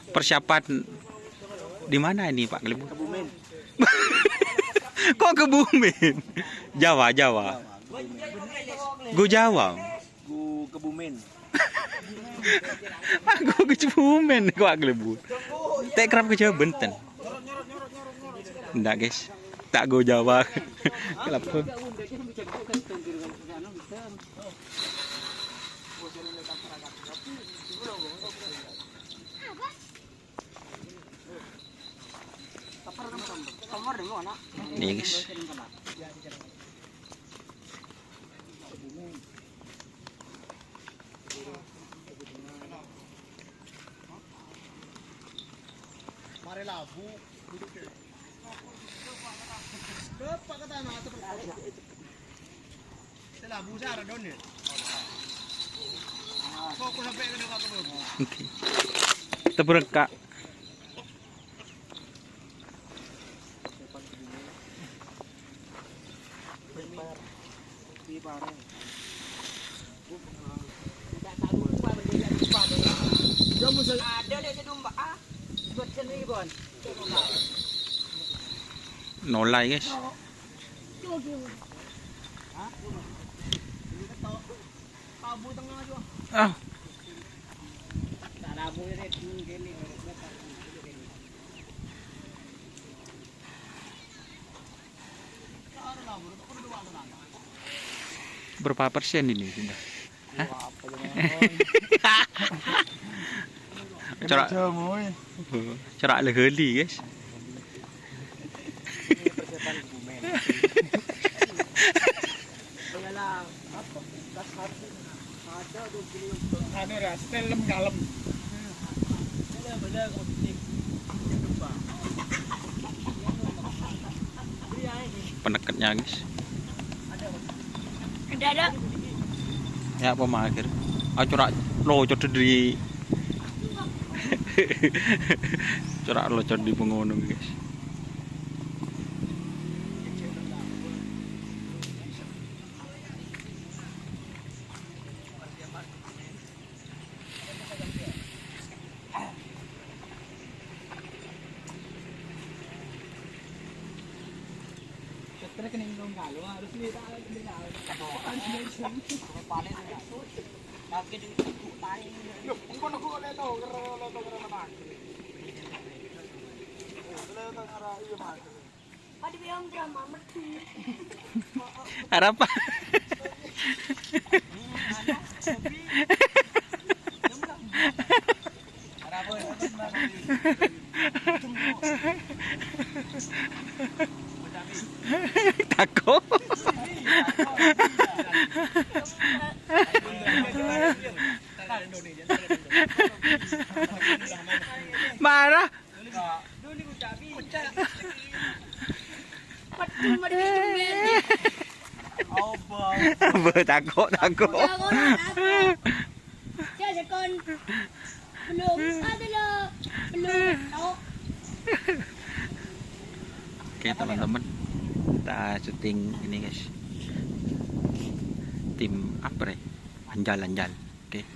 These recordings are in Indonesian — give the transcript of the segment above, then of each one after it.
Persiapan di mana ini Pak Glebu? Kebumen. Kok Kebumen? Jawa, Jawa. Gu Jawa. Gu Kebumen. Aku ke Kebumen kok Glebu. Tak kerap ke Jawa Benten. Enggak, guys. Tak go Jawa. Kenapa? Nih guys. Mari labu. Apa kata nama seperti labu saya ada donat. Kok aku sampai ke dekat kebun. Oke. Kita berangkat. Nolai guys. Ah. Berapa persen ini sudah? Hah? Corak leheli guys. Peneketnya guys. Ada. Ya pemakir. Ah corak lo cocok di corak lo cocok di pengunung guys. Harapan. Takut. Marah. Takut. Oke teman-teman, kita syuting ini guys, tim apa ya, anjal. Oke,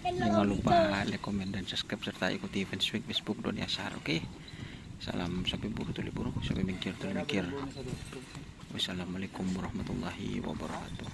jangan lupa like, komen, dan subscribe serta ikuti fansweek Facebook Doni Ashar. Oke, salam sampai buru tuli buru, sampai mikir tuli mikir. Wassalamualaikum warahmatullahi wabarakatuh.